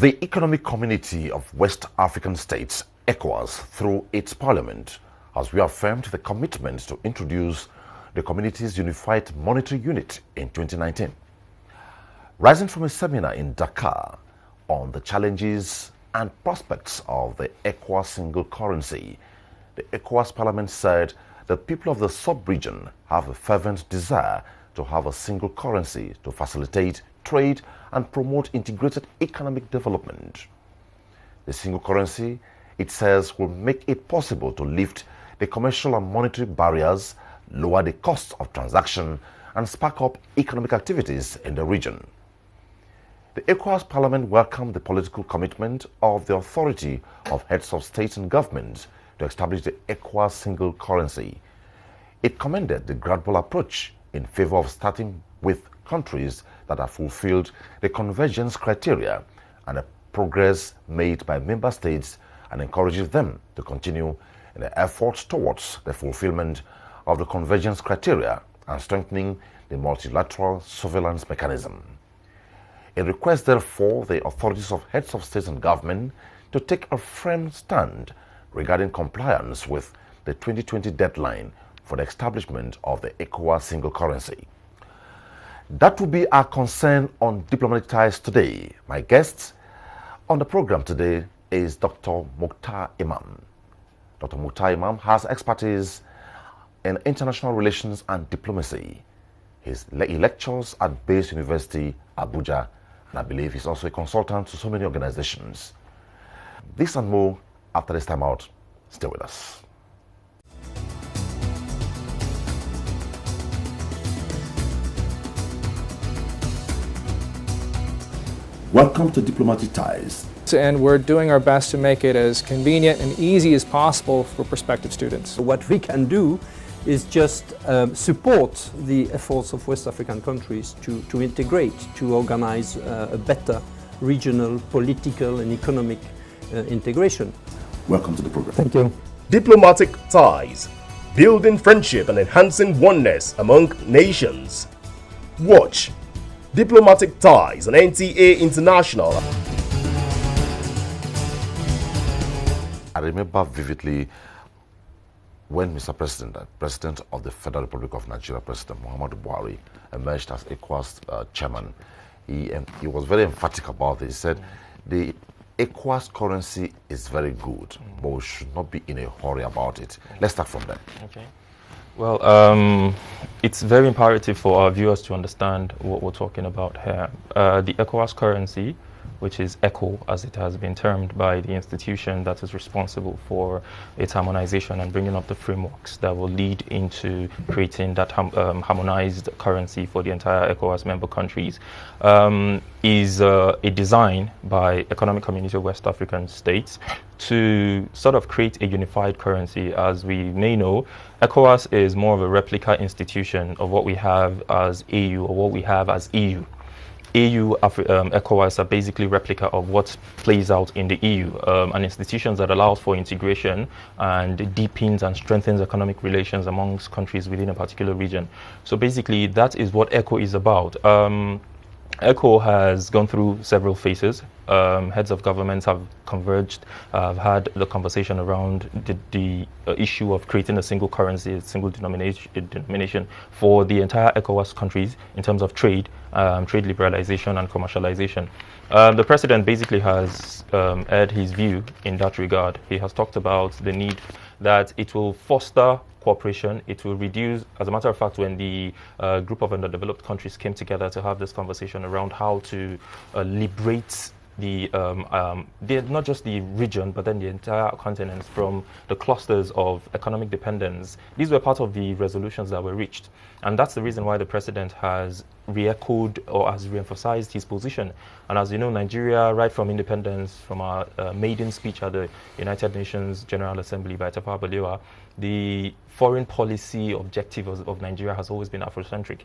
The Economic Community of West African States, Ecowas, through its parliament, has reaffirmed the commitment to introduce the community's unified monetary unit in 2019. Rising from a seminar in Dakar on the challenges and prospects of the Ecowas single currency, the Ecowas parliament said the people of the sub-region have a fervent desire to have a single currency to facilitate trade and promote integrated economic development. The single currency, it says, will make it possible to lift the commercial and monetary barriers, lower the cost of transaction, and spark up economic activities in the region. The Ecowas Parliament welcomed the political commitment of the authority of heads of state and government to establish the Ecowas single currency. It commended the gradual approach in favor of starting with countries that have fulfilled the convergence criteria and the progress made by member states, and encourages them to continue in the efforts towards the fulfillment of the convergence criteria and strengthening the multilateral surveillance mechanism. It requests, therefore, the authorities of heads of state and government to take a firm stand regarding compliance with the 2020 deadline for the establishment of the Ecowas single currency. That will be our concern on Diplomatic Ties today. My guest on the program today is Dr. Mukhtar Imam. Dr. Mukhtar Imam has expertise in international relations and diplomacy. He lectures at Base University, Abuja, and I believe he's also a consultant to so many organizations. This and more after this time out. Stay with us. Welcome to Diplomatic Ties. And we're doing our best to make it as convenient and easy as possible for prospective students. What we can do is just support the efforts of West African countries to integrate, to organize a better regional, political and economic integration. Welcome to the program. Thank you. Diplomatic Ties, building friendship and enhancing oneness among nations. Watch Diplomatic Ties on NTA International. I remember vividly when Mr. President, President of the Federal Republic of Nigeria, President Muhammadu Buhari, emerged as Ecowas chairman. He was very emphatic about it. He said the Ecowas currency is very good, but we should not be in a hurry about it. Let's start from there. Okay. Well, it's very imperative for our viewers to understand what we're talking about here. The Ecowas currency, which is ECO as it has been termed by the institution that is responsible for its harmonization and bringing up the frameworks that will lead into creating that harmonized currency for the entire ECOWAS member countries, is a design by Economic Community of West African States to sort of create a unified currency. As we may know, ECOWAS is more of a replica institution of what we have as AU or what we have as EU. ECOWAS are basically replica of what plays out in the EU, and institutions that allows for integration and deepens and strengthens economic relations amongst countries within a particular region. So basically, that is what ECO is about. ECO has gone through several phases. Heads of governments have converged, have had the conversation around the issue of creating a single currency, a single denomination for the entire ECOWAS countries in terms of trade, trade liberalization and commercialization. The president basically has aired his view in that regard. He has talked about the need that it will foster cooperation. It will reduce, as a matter of fact, when the group of underdeveloped countries came together to have this conversation around how to liberate not just the region, but then the entire continent from the clusters of economic dependence. These were part of the resolutions that were reached. And that's the reason why the president has re-echoed or has re-emphasized his position. And as you know, Nigeria, right from independence, from our maiden speech at the United Nations General Assembly by Tafawa Balewa, the foreign policy objective of Nigeria has always been Afrocentric.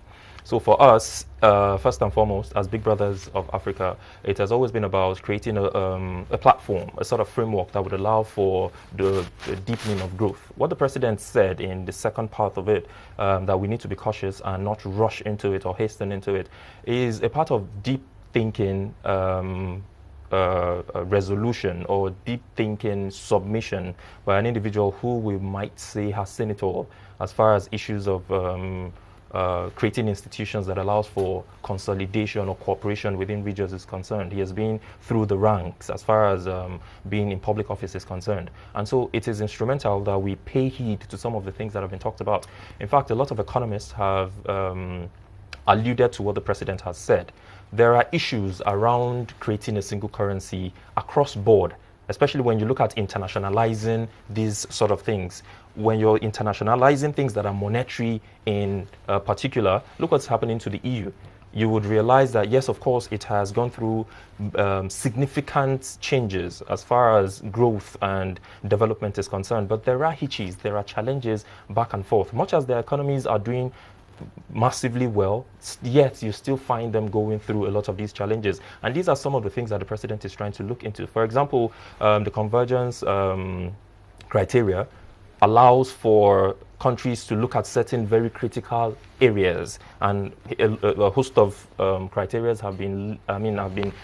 So for us, first and foremost, as big brothers of Africa, it has always been about creating a platform, a sort of framework that would allow for the deepening of growth. What the president said in the second part of it, that we need to be cautious and not rush into it or hasten into it, is a part of deep thinking resolution or deep thinking submission by an individual who we might say has seen it all as far as issues of creating institutions that allows for consolidation or cooperation within regions is concerned. He has been through the ranks as far as being in public office is concerned. And so it is instrumental that we pay heed to some of the things that have been talked about. In fact, a lot of economists have alluded to what the president has said. There are issues around creating a single currency across board, especially when you look at internationalizing these sort of things. When you're internationalizing things that are monetary in particular, look what's happening to the EU. You would realize that, yes, of course, it has gone through significant changes as far as growth and development is concerned, but there are hitches, there are challenges back and forth. Much as their economies are doing massively well, yet you still find them going through a lot of these challenges. And these are some of the things that the president is trying to look into. For example, the convergence criteria allows for countries to look at certain very critical areas, and a host of criteria have been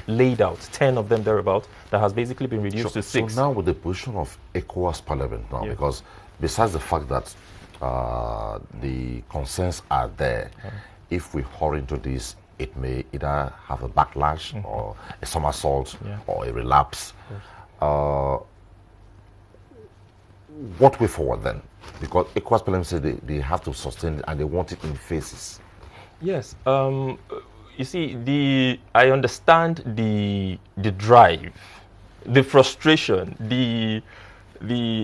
laid out, 10 of them thereabout, that has basically been reduced to 6. So now with the position of ECOWAS Parliament now, because besides the fact that the concerns are there, if we hurry into this, it may either have a backlash or a somersault or a relapse. What way forward then? Because ECOWAS Parliament said they have to sustain it and they want it in phases. Yes. You see, I understand the drive, the frustration, the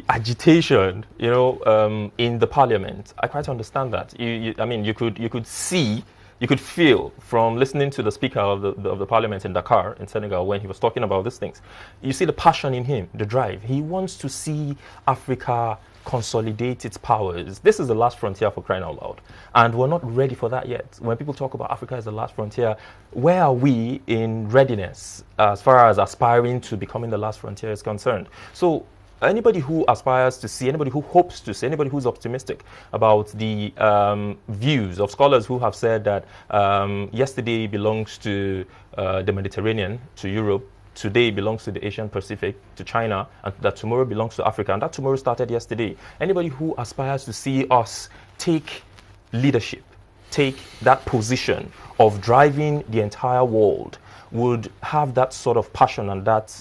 agitation, in the parliament. I quite understand that. You could see, you could feel from listening to the speaker of the parliament in Dakar, in Senegal, when he was talking about these things. You see the passion in him, the drive. He wants to see Africa consolidate its powers. This is the last frontier, for crying out loud. And we're not ready for that yet. When people talk about Africa as the last frontier, where are we in readiness as far as aspiring to becoming the last frontier is concerned? So anybody who aspires to see, anybody who hopes to see, anybody who's optimistic about the views of scholars who have said that yesterday belongs to the Mediterranean, to Europe, today belongs to the Asian Pacific, to China, and that tomorrow belongs to Africa, and that tomorrow started yesterday. Anybody who aspires to see us take leadership, take that position of driving the entire world, would have that sort of passion and that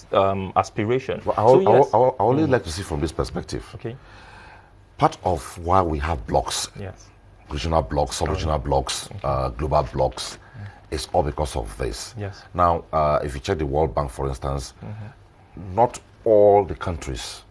aspiration. Well, I only like to see from this perspective. Okay. Part of why we have blocks, regional blocks, sub-regional blocks, global blocks, is all because of this. Yes. Now, if you check the World Bank, for instance, not all the countries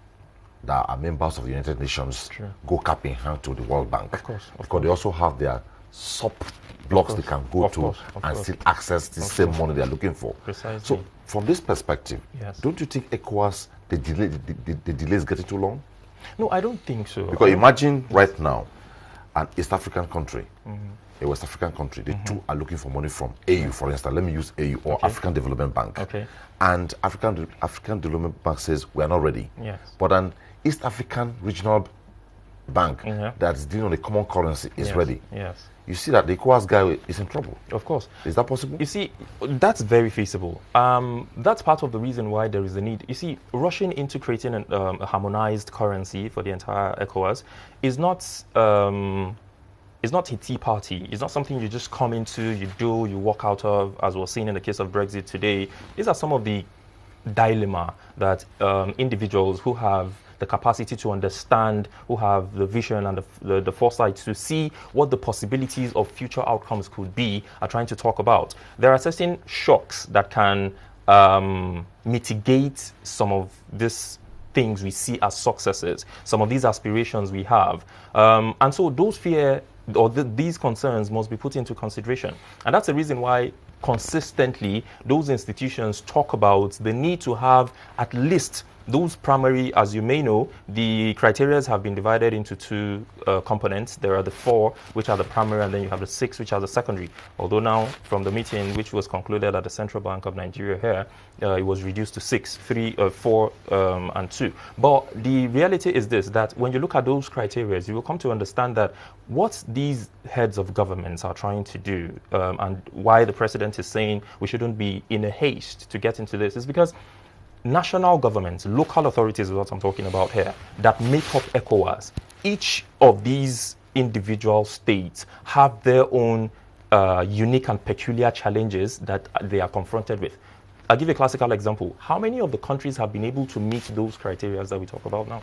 that are members of the United Nations go cap in hand to the World Bank. Of course. Because they also have their sub-blocks they can go to and still access the same money they're looking for. Precisely. So, from this perspective, don't you think ECOWAS, the delay is getting too long? No, I don't think so. Because imagine right now, an East African country, a West African country, the two are looking for money from AU, for instance. Let me use AU or African Development Bank. And African Development Bank says we are not ready. But an East African Regional Bank that is dealing on a common currency is ready. You see that the ECOWAS guy is in trouble. Of course. Is that possible? You see, that's very feasible. That's part of the reason why there is a need. You see, rushing into creating a harmonized currency for the entire ECOWAS is not a tea party. It's not something you just come into, you walk out of, as we're seeing in the case of Brexit today. These are some of the dilemma that individuals who have the capacity to understand, who have the vision and the foresight to see what the possibilities of future outcomes could be, are trying to talk about. There are certain shocks that can mitigate some of these things we see as successes, some of these aspirations we have. And so those fear or these concerns must be put into consideration. And that's the reason why consistently those institutions talk about the need to have at least those primary, as you may know, the criteria have been divided into two components. There are the 4, which are the primary, and then you have the 6, which are the secondary. Although now, from the meeting which was concluded at the Central Bank of Nigeria here, it was reduced to 6, 3, 4, and 2. But the reality is this, that when you look at those criteria, you will come to understand that what these heads of governments are trying to do, and why the president is saying we shouldn't be in a haste to get into this, is because national governments, local authorities is what I'm talking about here, that make up Ecowas, each of these individual states have their own unique and peculiar challenges that they are confronted with. I'll give you a classical example. How many of the countries have been able to meet those criteria that we talk about now?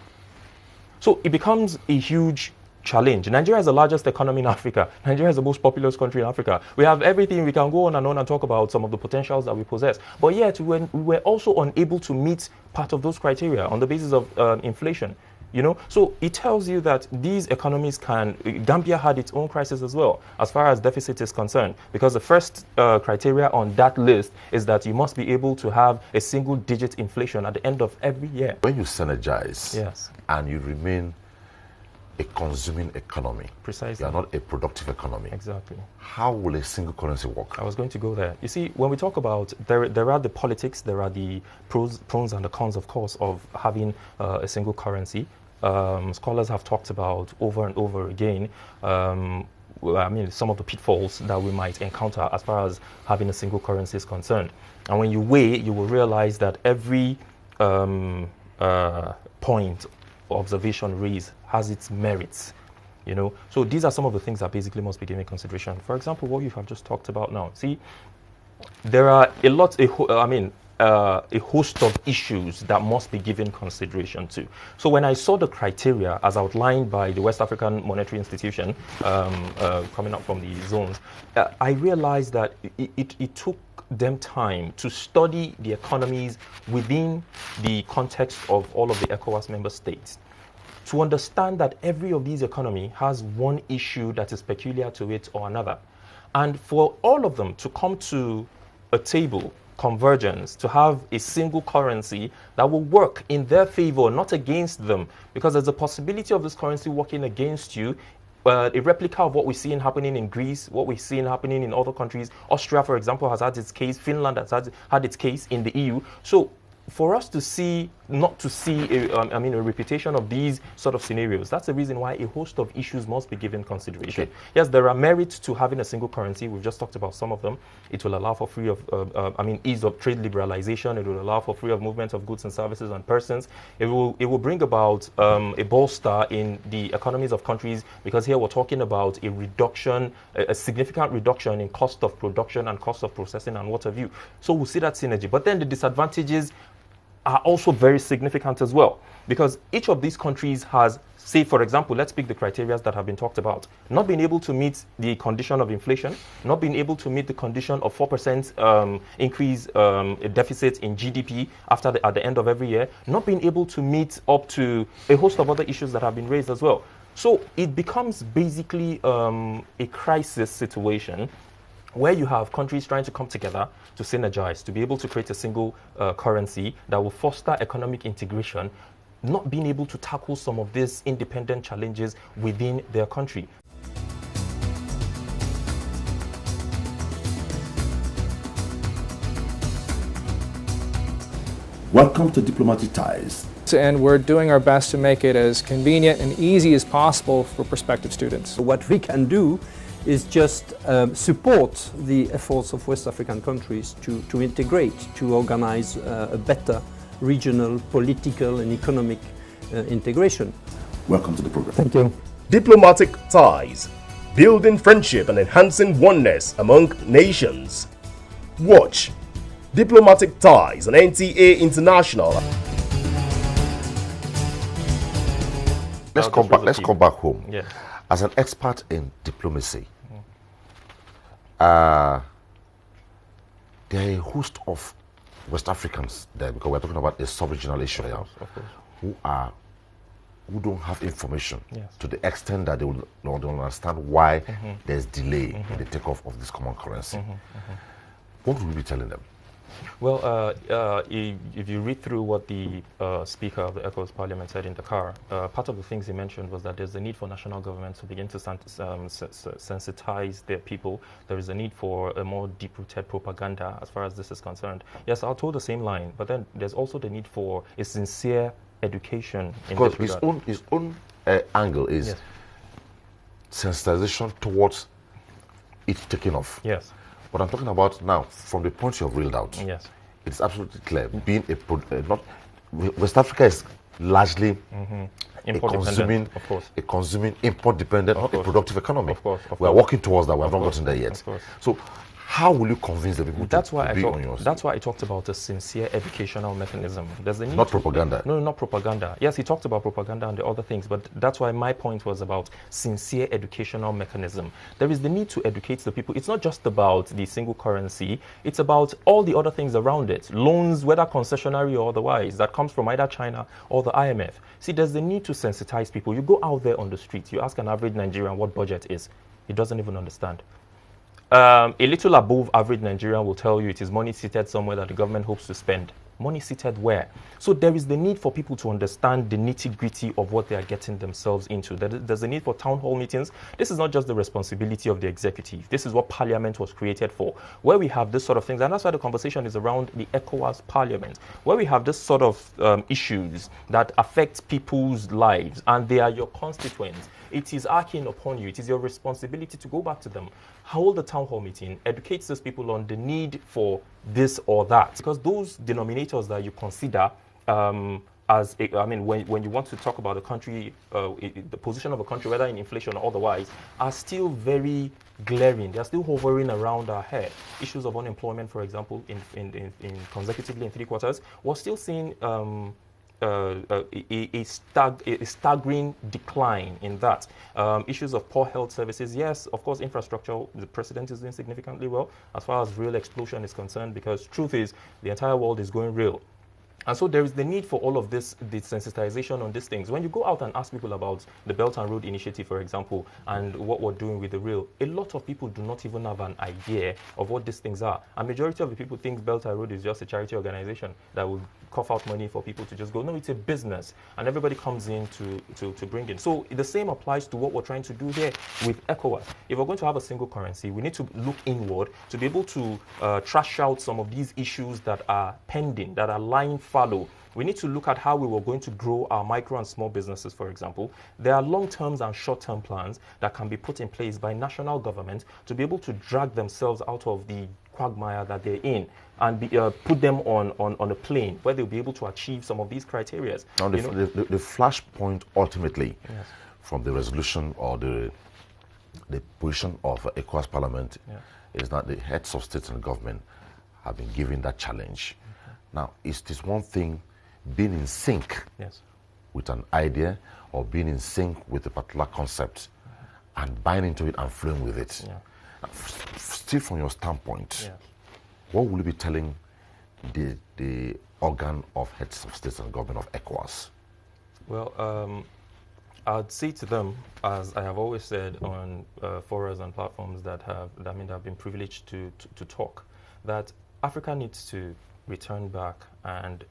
So it becomes a huge challenge. Nigeria is the largest economy in Africa. Nigeria is the most populous country in Africa. We have everything. We can go on and talk about some of the potentials that we possess. But yet, we were also unable to meet part of those criteria on the basis of inflation. You know, so it tells you that these economies Gambia had its own crisis as well, as far as deficit is concerned, because the first criteria on that list is that you must be able to have a single-digit inflation at the end of every year. When you synergize, yes, and you remain a consuming economy, precisely, you are not a productive economy. Exactly. How will a single currency work? I was going to go there. You see, when we talk about, there are the politics, there are the pros and the cons, of course, of having a single currency. Scholars have talked about over and over again, I mean, some of the pitfalls that we might encounter as far as having a single currency is concerned. And when you weigh, you will realize that every point observation raised has its merits. You know, so these are some of the things that basically must be given consideration. For example, what you have just talked about now. See, there are a host of issues that must be given consideration to. So when I saw the criteria as outlined by the West African Monetary Institution, coming up from the zones, I realized that it took them time to study the economies within the context of all of the ECOWAS member states, to understand that every of these economy has one issue that is peculiar to it or another. And for all of them to come to a table, convergence, to have a single currency that will work in their favor, not against them, because there's a possibility of this currency working against you, a replica of what we're seeing happening in Greece, what we're seeing happening in other countries. Austria, for example, has had its case. Finland has had its case in the EU. So for us to see, not to see a repetition of these sort of scenarios, that's the reason why a host of issues must be given consideration. Okay. Yes, there are merits to having a single currency. We've just talked about some of them. It will allow for ease of trade liberalization. It will allow for free of movement of goods and services and persons. It will bring about a bolster in the economies of countries, because here we're talking about a reduction, a significant reduction in cost of production and cost of processing and what have you. So we'll see that synergy. But then the disadvantages are also very significant as well, because each of these countries has, say, for example, let's pick the criteria that have been talked about, not being able to meet the condition of inflation, not being able to meet the condition of 4% increase deficit in GDP at the end of every year, not being able to meet up to a host of other issues that have been raised as well. So it becomes basically a crisis situation where you have countries trying to come together to synergize, to be able to create a single currency that will foster economic integration, not being able to tackle some of these independent challenges within their country. Welcome to Diplomatic Ties. And we're doing our best to make it as convenient and easy as possible for prospective students. What we can do is just support the efforts of West African countries to integrate, to organize a better regional, political and economic integration. Welcome to the program. Thank you. Diplomatic Ties, building friendship and enhancing oneness among nations. Watch Diplomatic Ties on NTA International. Let's come back home. Yeah. As an expert in diplomacy, there are a host of West Africans there, because we're talking about a sub-regional issue here, who don't have information, yes, to the extent that they will not understand why there's delay in the takeoff of this common currency. What will we be telling them? Well, if you read through what the Speaker of the Ecowas Parliament said in Dakar, part of the things he mentioned was that there's a need for national governments to begin to sensitize their people. There is a need for a more deep-rooted propaganda as far as this is concerned. Yes, I'll toe the same line, but then there's also the need for a sincere education in Because this regard. his own angle is Yes. sensitization towards it taking off. Yes, What I'm talking about now, from the point you have reeled out, yes, it's absolutely clear. Being not West Africa is largely import dependent, of course. a consuming, import dependent, Of a course. productive economy. Of course, of We are course. working towards that. We have not course, gotten there yet. of course. So, how will you convince the people That's to why be on your side? That's why I talked about a sincere educational mechanism. There's a need Not to- propaganda. No, not propaganda. Yes, he talked about propaganda and the other things, but that's why my point was about sincere educational mechanism. There is the need to educate the people. It's not just about the single currency. It's about all the other things around it. Loans, whether concessionary or otherwise, that comes from either China or the IMF. See, there's the need to sensitize people. You go out there on the street, you ask an average Nigerian what budget is. He doesn't even understand. A little above average Nigerian will tell you it is money seated somewhere that the government hopes to spend. Money seated where? So there is the need for people to understand the nitty-gritty of what they are getting themselves into. There's a need for town hall meetings. This is not just the responsibility of the executive. This is what Parliament was created for, where we have this sort of things. And that's why the conversation is around the ECOWAS Parliament, where we have this sort of issues that affect people's lives, and they are your constituents. It is arcing upon you. It is your responsibility to go back to them, hold a town hall meeting, educate those people on the need for this or that. Because those denominators that you consider when you want to talk about a country, the position of a country, whether in inflation or otherwise, are still very glaring. They are still hovering around our head. Issues of unemployment, for example, in consecutively in 3 quarters, we're still seeing a staggering decline in that. Issues of poor health services, yes, of course, infrastructure, the president is doing significantly well as far as real explosion is concerned, because truth is the entire world is going real. And so there is the need for all of this, the sensitization on these things. When you go out and ask people about the Belt and Road Initiative, for example, and what we're doing with the rail, a lot of people do not even have an idea of what these things are. A majority of the people think Belt and Road is just a charity organization that will cough out money for people to just go. No, it's a business, and everybody comes in to bring in. So the same applies to what we're trying to do here with ECOWAS. If we're going to have a single currency, we need to look inward to be able to trash out some of these issues that are pending, that are lying fallow. We need to look at how we were going to grow our micro and small businesses, for example. There are long-term and short-term plans that can be put in place by national governments to be able to drag themselves out of the quagmire that they're in and put them on a plane where they'll be able to achieve some of these criteria. Now, the flashpoint ultimately from the resolution or the position of ECOWAS Parliament is that the heads of state and government have been given that challenge. Now, is this one thing being in sync with an idea or being in sync with a particular concept and buying into it and flowing with it? Now, still from your standpoint, what will you be telling the organ of heads of states and government of ECOWAS? Well, I'd say to them, as I have always said on forums and platforms that I've been privileged to talk, that Africa needs to return back and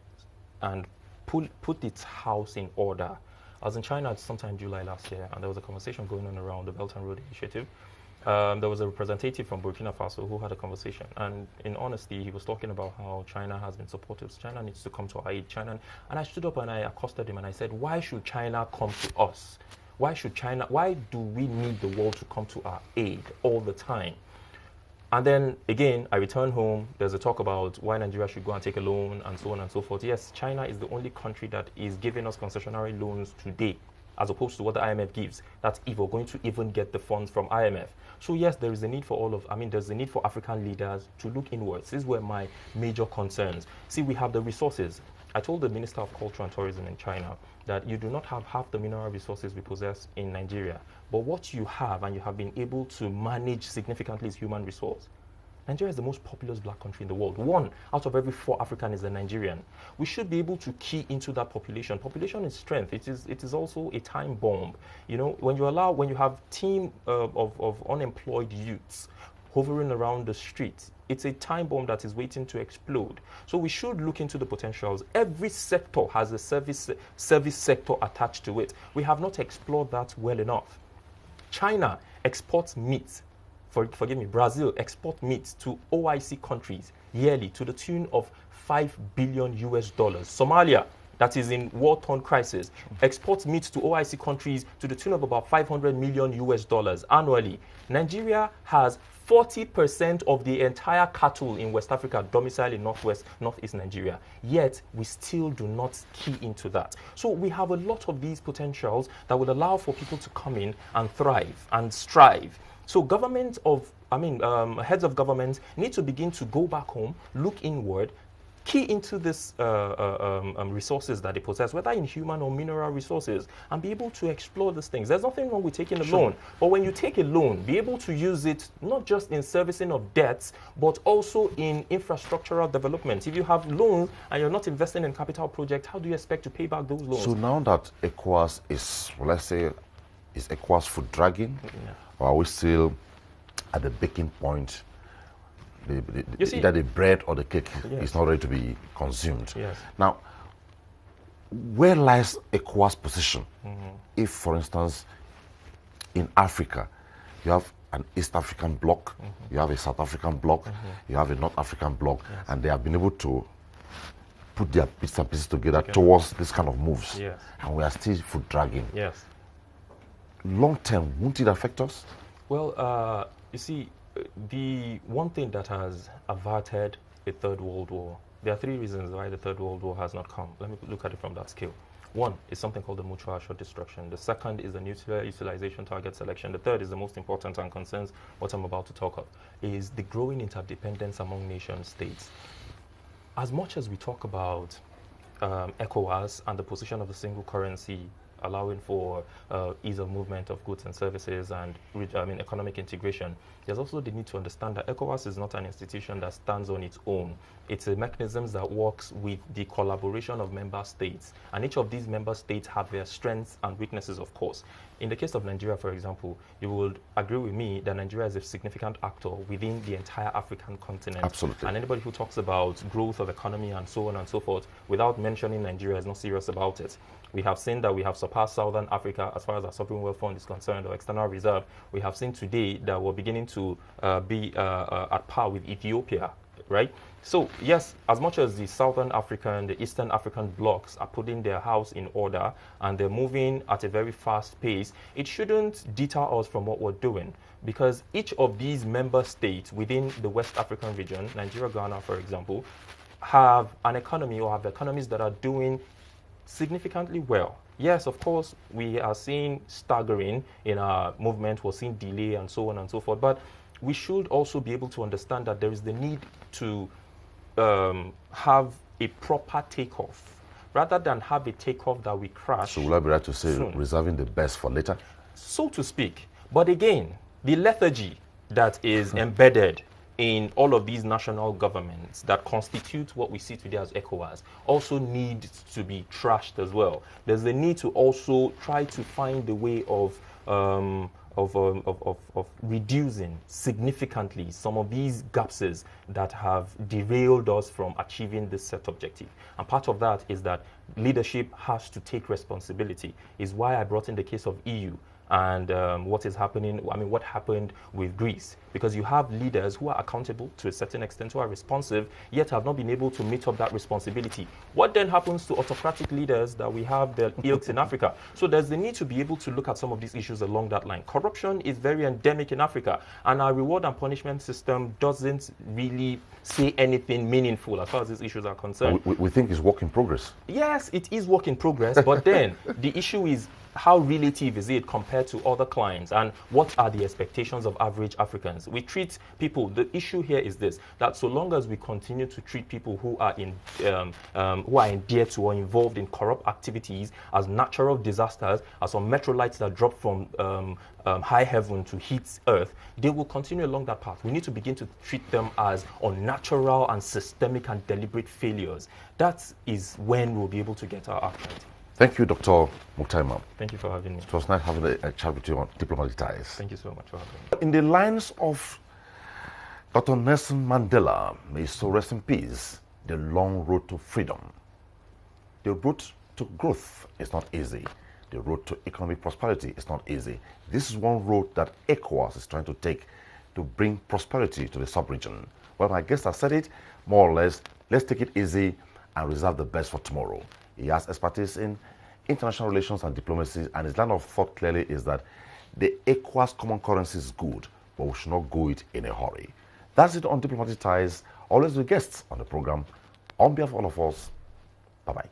put its house in order. I was in China sometime July last year, and there was a conversation going on around the Belt and Road Initiative. There was a representative from Burkina Faso who had a conversation, and in honesty, he was talking about how China has been supportive. China needs to come to our aid. And I stood up and I accosted him and I said, why should China come to us? Why do we need the world to come to our aid all the time? And then again, I return home, there's a talk about why Nigeria should go and take a loan and so on and so forth. Yes, China is the only country that is giving us concessionary loans today, as opposed to what the IMF gives. That's if we're going to even get the funds from IMF. So yes, there is a need for there's a need for African leaders to look inwards. This is where my major concerns. See, we have the resources. I told the Minister of Culture and Tourism in China that you do not have half the mineral resources we possess in Nigeria. But what you have, and you have been able to manage significantly, is human resource. Nigeria is the most populous black country in the world. 1 out of every 4 African is a Nigerian. We should be able to key into that population. Population is strength. It is also a time bomb. You know, when you have team of unemployed youths hovering around the street. It's a time bomb that is waiting to explode. So we should look into the potentials. Every sector has a service sector attached to it. We have not explored that well enough. China exports meat. Forgive me, Brazil exports meat to OIC countries yearly to the tune of $5 billion. Somalia, that is in war-torn crisis, exports meat to OIC countries to the tune of about $500 million annually. Nigeria has 40% of the entire cattle in West Africa domiciled in northeast Nigeria. Yet, we still do not key into that. So we have a lot of these potentials that would allow for people to come in and thrive and strive. So heads of government need to begin to go back home, look inward, key into this resources that they possess, whether in human or mineral resources, and be able to explore these things. There's nothing wrong with taking a loan, but when you take a loan, be able to use it not just in servicing of debts, but also in infrastructural development. If you have loans and you're not investing in capital projects, how do you expect to pay back those loans? So now that Ecowas is, well, let's say, is Ecowas food dragging, or are we still at the baking point? Either the bread or the cake is not ready to be consumed. Yes. Now, where lies Ecowas' position? If, for instance, in Africa, you have an East African bloc, you have a South African bloc, you have a North African bloc, and they have been able to put their bits and pieces together towards this kind of moves. Yes. And we are still food dragging. Yes. Long term, won't it affect us? Well, you see, the one thing that has averted a third world war, there are three reasons why the third world war has not come. Let me look at it from that scale. One is something called the mutual assured destruction. The second is the nuclear utilization target selection. The third is the most important and concerns what I'm about to talk of, is the growing interdependence among nation states. As much as we talk about Ecowas and the position of the single currency allowing for ease of movement of goods and services and economic integration, there's also the need to understand that ECOWAS is not an institution that stands on its own. It's a mechanism that works with the collaboration of member states, and each of these member states have their strengths and weaknesses, of course. In the case of Nigeria, for example, you would agree with me that Nigeria is a significant actor within the entire African continent. Absolutely. And anybody who talks about growth of economy and so on and so forth without mentioning Nigeria is not serious about it. We have seen that we have surpassed Southern Africa as far as our sovereign wealth fund is concerned, or external reserve. We have seen today that we're beginning to be at par with Ethiopia, right? So yes, as much as the Southern African, the Eastern African blocs are putting their house in order and they're moving at a very fast pace, it shouldn't deter us from what we're doing, because each of these member states within the West African region, Nigeria, Ghana, for example, have an economy or have economies that are doing significantly well. Yes, of course, we are seeing staggering in our movement, we're seeing delay and so on and so forth, but we should also be able to understand that there is the need to have a proper takeoff, rather than have a takeoff that we crash. So will I be right to say soon, reserving the best for later? so to speak. But again, the lethargy that is embedded in all of these national governments that constitute what we see today as ECOWAS also need to be trashed as well. There's the need to also try to find a way of reducing significantly some of these gapses that have derailed us from achieving this set objective. And part of that is that leadership has to take responsibility, is why I brought in the case of EU and what is happening, what happened with Greece. Because you have leaders who are accountable to a certain extent, who are responsive, yet have not been able to meet up that responsibility. What then happens to autocratic leaders that we have the ilks in Africa? So there's the need to be able to look at some of these issues along that line. Corruption is very endemic in Africa, and our reward and punishment system doesn't really say anything meaningful as far as these issues are concerned. We think it's work in progress. Yes, it is work in progress, but then the issue is how relative is it compared to other clients, and what are the expectations of average Africans? We treat people, the issue here is this, that so long as we continue to treat people who are endeared to or involved in corrupt activities as natural disasters, as some meteorites that drop from high heaven to hit earth, they will continue along that path. We need to begin to treat them as unnatural and systemic and deliberate failures. That is when we'll be able to get our act right. Thank you, Dr. Mukhtar Imam. Thank you for having me. It was nice having a chat with you on diplomatic ties. Thank you so much for having me. In the lines of Dr. Nelson Mandela, may his soul rest in peace, the long road to freedom. The road to growth is not easy. The road to economic prosperity is not easy. This is one road that Ecowas is trying to take to bring prosperity to the sub-region. Well, my guest has said it, more or less, let's take it easy and reserve the best for tomorrow. He has expertise in international relations and diplomacy, and his line of thought clearly is that the Ecowas common currency is good, but we should not go it in a hurry. That's it on Diplomatic Ties. Always with guests on the program. On behalf of all of us, bye-bye.